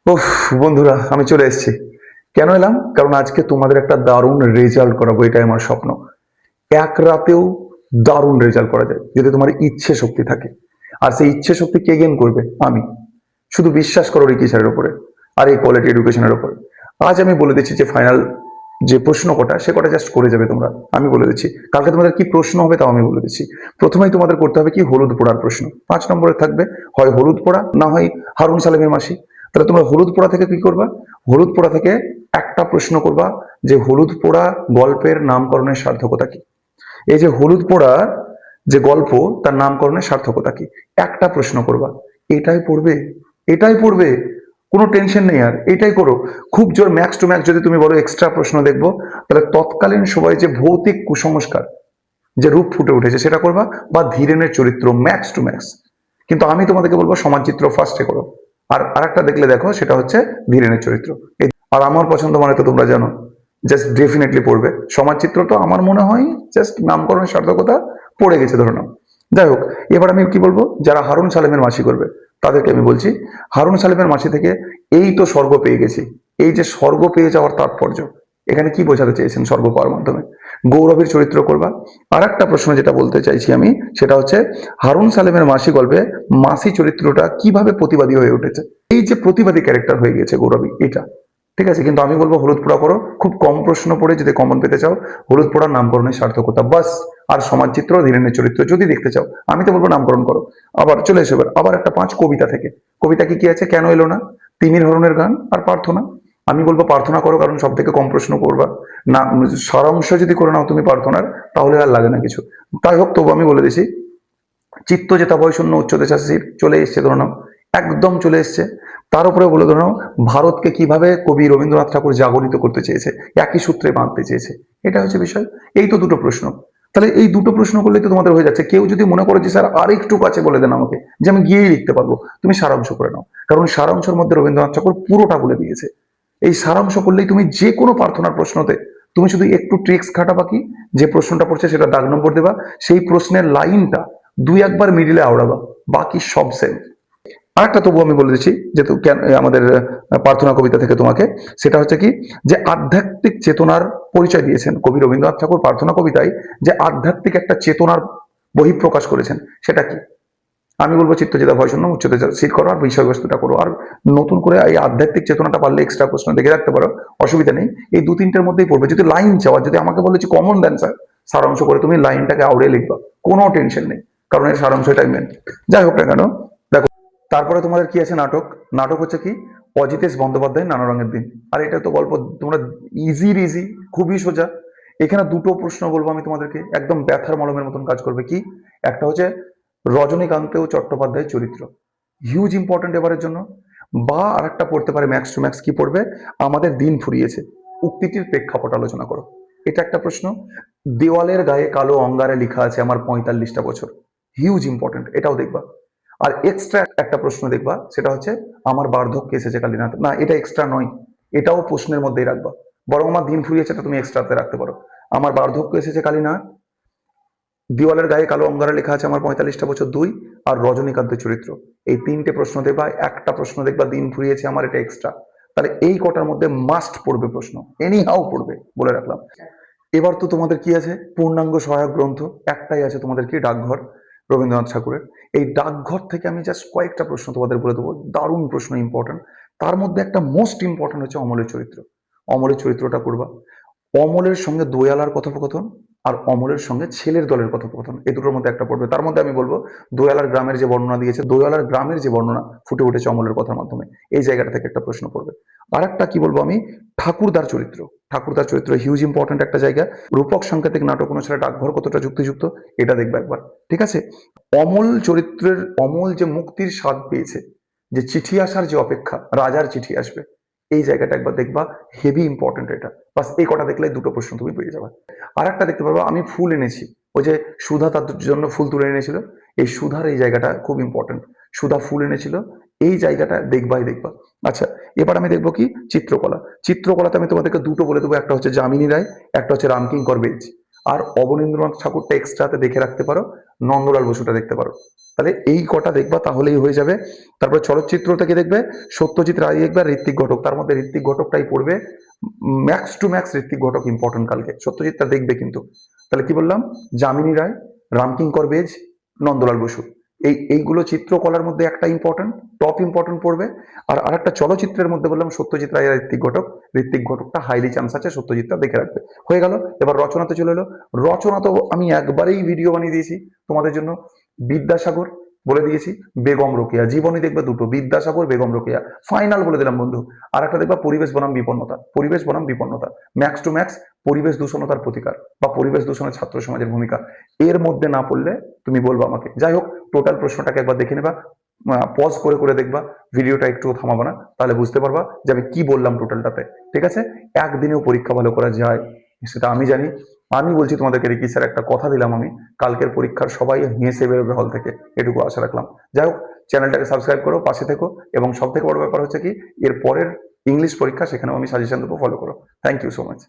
ওহ বন্ধুরা, আমি চলে এসেছি। কেন এলাম? কারণ আজকে তোমাদের একটা দারুণ রেজাল্ট করাবো, এটাই আমার স্বপ্ন। এক রাতেও দারুণ রেজাল্ট করা যায় যদি তোমার ইচ্ছে শক্তি থাকে। আর সেই ইচ্ছে শক্তি কে গেন করবে? আমি। শুধু বিশ্বাস করো রিকি স্যারের উপরে আর এই কোয়ালিটি এডুকেশনের উপরে। আজ আমি বলে দিচ্ছি যে ফাইনাল যে প্রশ্ন কটা, সে কটা জাস্ট করে যাবে তোমরা। আমি বলে দিচ্ছি কালকে তোমাদের কি প্রশ্ন হবে তাও আমি বলে দিচ্ছি। প্রথমেই তোমাদের করতে হবে কি, হলুদ পোড়ার প্রশ্ন। 5 নম্বরে থাকবে হয় হলুদ পোড়া, না হয় হারুন সালেমের মাসি। তাহলে তোমরা হলুদ পোড়া থেকে কি করবা? হলুদ পোড়া থেকে একটা প্রশ্ন করবা যে হলুদ পোড়া গল্পের নামকরণের সার্থকতা কি। এই যে হলুদ পোড়ার যে গল্প, তার নামকরণের সার্থকতা কি, একটা প্রশ্ন করবা। এটাই পড়বে, এটাই পড়বে, কোনো টেনশন নেই। আর এটাই করো। খুব জোর ম্যাক্স টু ম্যাক্স যদি তুমি বলো এক্সট্রা প্রশ্ন দেখবো, তাহলে তৎকালীন সময়ে যে ভৌতিক কুসংস্কার যে রূপ ফুটে উঠেছে সেটা করবা, বা ধীরেনের চরিত্র ম্যাক্স টু ম্যাক্স। কিন্তু আমি তোমাদেরকে বলবো সমাজচিত্র ফার্স্টে করো। আর আরেকটা দেখলে দেখো, সেটা হচ্ছে ধীরেনের চরিত্র। আর আমার পছন্দ মানে তো তোমরা জানো, জাস্ট ডেফিনেটলি পড়বে সমাজচিত্র। তো আমার মনে হয় জাস্ট নামকরণের সার্থকতা পড়ে গেছে ধরে নাও। যাই হোক, এবার আমি কি বলবো, যারা হারুন সালেমের মাসি করবে তাদেরকে আমি বলছি, হারুন সালেমের মাসি থেকে এই তো স্বর্গ পেয়ে গেছি। এই যে স্বর্গ পেয়ে যাওয়ার তাৎপর্য, এখানে কি বোঝাতে চেয়েছেন স্বর্গ পাওয়ার মাধ্যমে? গৌরবের চরিত্র করবা। আর একটা প্রশ্ন যেটা বলতে চাইছি আমি, সেটা হচ্ছে হারুন সালেমের মাসি গল্পে মাসি চরিত্রটা কিভাবে প্রতিবাদী হয়ে উঠেছে। এই যে প্রতিবাদী ক্যারেক্টার হয়ে গেছে গৌরবী, এটা ঠিক আছে। কিন্তু আমি বলবো হলুদ পোড়া করো। খুব কম প্রশ্ন পড়ে যদি কমন পেতে চাও, হলুদ পোড়ার নামকরণের সার্থকতা বাস। আর সমাজচিত্র, ধীরেনের চরিত্র যদি দেখতে চাও, আমি তো বলবো নামকরণ করো। আবার চলে এসো এবার আবার একটা 5 কবিতা থেকে। কবিতা কি কি আছে? কেন এলো না, তিমির হরণের গান, আর প্রার্থনা। আমি বলবো প্রার্থনা করো, কারণ সব থেকে কম প্রশ্ন করবা। না, সারাংশ যদি করে নাও তুমি প্রার্থনার, তাহলে আর লাগে না কিছু। তাই হোক, তবু আমি বলে দিছি, চিত্ত যেটা বয়শূন্য উচ্চদেশাশীর চলে এসছে ধরে নাও, একদম চলে এসছে। তার উপরে বলে ধরে নাও, ভারতকে কিভাবে কবি রবীন্দ্রনাথ ঠাকুর জাগরিত করতে চেয়েছে, একই সূত্রে বাঁধতে চেয়েছে, এটা হচ্ছে বিষয়। এই তো দুটো প্রশ্ন। তাহলে এই দুটো প্রশ্ন করলেই তো তোমাদের হয়ে যাচ্ছে। কেউ যদি মনে করে যে স্যার আরেকটু কাছে বলে দেন আমাকে, যে আমি গিয়েই লিখতে পারবো, তুমি সারাংশ করে নাও। কারণ সারাংশের মধ্যে রবীন্দ্রনাথ ঠাকুর পুরোটা বলে দিয়েছে। এই সারাংশ করলেই তুমি যে কোনো প্রার্থনার প্রশ্নতে, তুমি শুধু একটু ট্রিক্স খাটা, বাকি যে প্রশ্নটা পড়ছে সেটা দাগ নম্বর দেবা, সেই প্রশ্নের লাইনটা দুই একবার মিডিলে আওড়াবা, বাকি সব সেম। আরেকটা তবু আমি বলে দিচ্ছি, যেহেতু আমাদের প্রার্থনা কবিতা থেকে তোমাকে, সেটা হচ্ছে কি, যে আধ্যাত্মিক চেতনার পরিচয় দিয়েছেন কবি রবীন্দ্রনাথ ঠাকুর প্রার্থনা কবিতায়, যে আধ্যাত্মিক একটা চেতনার বহিঃপ্রকাশ করেছেন, সেটা কি? আমি বলবো চিত্ত যেটা ভয় শূন্য উচ্চতে স্থির করো, আর বিষয়বস্তুটা করো। আর নতুন করে এই আধ্যাত্মিক চেতনাটা পারলে এক্সট্রা প্রশ্ন দেখে রাখতে পারো, অসুবিধা নেই। এই দু তিনটের মধ্যেই পড়বে। যদি লাইন চাওয়া, যদি আমাকে বলেছি কমন দেন স্যার, সারাংশ করে তুমি লাইনটাকে আউড়ে লিখবা, কোনো টেনশন নেই, কারণ এর সারাংশ এটাই মেন। যাই হোক না কেন, দেখো, তারপরে তোমাদের কি আছে, নাটক। নাটক হচ্ছে কি, অজিতেশ বন্দ্যোপাধ্যায় নানা রঙের দিন। আর এটা তো গল্প, তোমরা ইজি ইজি, খুবই সোজা। এখানে দুটো প্রশ্ন বলবো আমি তোমাদেরকে, একদম ব্যথার মলমের মতন কাজ করবে। কি? একটা হচ্ছে রজনীকান্ত চট্টোপাধ্যায়ের চরিত্র, হিউজ ইম্পর্টেন্ট এবারের জন্য। বা আরেকটা পড়তে পারে ম্যাক্স টু ম্যাক্স, কি পড়বে, আমাদের দিন ফুরিয়েছে, উক্তিটির প্রেক্ষাপট আলোচনা করো। এটা একটা প্রশ্ন। দেওয়ালের গায়ে কালো অঙ্গারে লেখা আছে আমার 45টা বছর, হিউজ ইম্পর্টেন্ট, এটাও দেখবা। আর এক্সট্রা একটা প্রশ্ন দেখবা, সেটা হচ্ছে আমার বার্ধক্য এসেছে কালীনাথ, না এটা এক্সট্রা নয়, এটাও প্রশ্নের মধ্যেই রাখবা। বরং আমার দিন ফুরিয়েছে এটা তুমি এক্সট্রাতে রাখতে পারো। আমার বার্ধক্য এসেছে কালীনাথ, দেওয়ালের গায়ে কালো অঙ্গারে লেখা আছে আমার 45টা বছর, দুই, আর রজনীকান্তের চরিত্র। এই তিনটে প্রশ্ন দেখবা। একটা প্রশ্ন দেখবা দিন ফুরিয়েছে আমার, এটা এক্সট্রা। তাহলে এই কটার মধ্যে মাস্ট পড়বে প্রশ্ন, এনি হাউ পড়বে, বলে রাখলাম। এবার তো তোমাদের কি আছে, পূর্ণাঙ্গ সহায়ক গ্রন্থ একটাই আছে তোমাদের, কি, ডাকঘর, রবীন্দ্রনাথ ঠাকুরের। এই ডাকঘর থেকে আমি জাস্ট কয়েকটা প্রশ্ন তোমাদের বলে দেবো, দারুণ প্রশ্ন, ইম্পর্টেন্ট। তার মধ্যে একটা মোস্ট ইম্পর্টেন্ট হচ্ছে অমলের চরিত্র। অমলের চরিত্রটা করবা। অমলের সঙ্গে দয়ালার কথোপকথন, আর অমলের সঙ্গে ছেলের দলের কথোপকথন, এই দুটোর মধ্যে একটা পড়বে। তার মধ্যে আমি বলবো দয়ালার গ্রামের যে বর্ণনা দিয়েছে, দয়ালার গ্রামের যে বর্ণনা ফুটে উঠেছে অমলের কথার মাধ্যমে, এই জায়গাটা থেকে একটা প্রশ্ন পড়বে। আর একটা কি বলবো আমি, ঠাকুরদার চরিত্র। ঠাকুরদার চরিত্র হিউজ ইম্পর্টেন্ট একটা জায়গা। রূপক সাংকেতিক নাটক অনুসারে ডাকঘর কতটা যুক্তিযুক্ত, এটা দেখবে একবার। ঠিক আছে। অমল চরিত্রের, অমল যে মুক্তির স্বাদ পেয়েছে, যে চিঠি আসার যে অপেক্ষা, রাজার চিঠি আসবে, এই জায়গাটা একবার দেখবা, হেভি ইম্পর্টেন্ট এটা। বাস এই কটা দেখলে দুটো প্রশ্ন তুমি পেয়ে যাবে। আর একটা দেখতে পারবো, আমি ফুল এনেছি, ওই যে সুধা তার জন্য ফুল তুলে এনেছিল, এই সুধার এই জায়গাটা খুব ইম্পর্টেন্ট। সুধা ফুল এনেছিল, এই জায়গাটা দেখবাই দেখবা। আচ্ছা, এবার আমি দেখবো কি, চিত্রকলা। চিত্রকলাতে আমি তোমাদেরকে দুটো বলে দেবো, একটা হচ্ছে যামিনী রায়, একটা হচ্ছে রামকিঙ্কর বেইজ। আর অবনীন্দ্রনাথ ঠাকুরটা এক্সট্রাতে দেখে রাখতে পারো, নন্দলাল বসুটা দেখতে পারো। তাহলে এই কটা দেখবা তাহলেই হয়ে যাবে। তারপরে চলচ্চিত্র থেকে দেখবে সত্যজিৎ রায় দেখবে আর ঋত্বিক ঘটক, তার মধ্যে ঋত্বিক ঘটকটাই পড়বে, max two max Ritwik Ghatak important কালকে, সত্যজিৎটা দেখবে কিন্তু। তাহলে কি বললাম, যামিনী রায়, রামকিঙ্কর বেজ, নন্দলাল বসু, এইগুলো চিত্রকলার মধ্যে একটা ইম্পর্টেন্ট, টপ ইম্পর্টেন্ট পড়বে। আর আরেকটা চলচ্চিত্রের মধ্যে বললাম সত্যজিৎ রায় আর ঋত্বিক ঘটক, ঋত্বিক ঘটকটা হাইলি চান্স আছে, সত্যজিৎটা দেখে রাখবে। হয়ে গেল। এবার রচনাতে চলে এলো। রচনা তো আমি একবারেই ভিডিও বানিয়ে দিয়েছি তোমাদের জন্য। বিদ্যাসাগর বলে দিয়েছি, বেগম রোকেয়া, জীবনী দেখবে দুটো, বিদ্যাসাগর, বেগম রোকেয়া, ফাইনাল বলে দিলাম বন্ধু। আর একটা দেখবা পরিবেশ বনাম বিপন্নতা, পরিবেশ বনাম বিপন্নতা, ম্যাক্স টু ম্যাক্স পরিবেশ দূষণতার প্রতিকার বা পরিবেশ দূষণে ছাত্র সমাজের ভূমিকা। এর মধ্যে না পড়লে তুমি বলবো আমাকে। যাই হোক, টোটাল প্রশ্নটাকে একবার দেখে নেবা, পজ করে করে দেখবা, ভিডিওটা একটু থামাবো না, তাহলে বুঝতে পারবা যে আমি কি বললাম টোটালটাতে। ঠিক আছে, একদিনেও পরীক্ষা ভালো করা যায় সেটা আমি জানি। আমি বলছি তোমাদেরকে, রিকি স্যার একটা কথা দিলাম আমি, কালকের পরীক্ষার সবাই হেসে বেরোবে হল থেকে, এটুকু আশা রাখলাম। যাই হোক, চ্যানেলটাকে সাবস্ক্রাইব করো, পাশে থেকো, এবং সব থেকে বড় ব্যাপার হচ্ছে কি, এর পরের ইংলিশ পরীক্ষা সেখানেও আমি সাজেশন দেবো, ফলো করো। Thank you so much.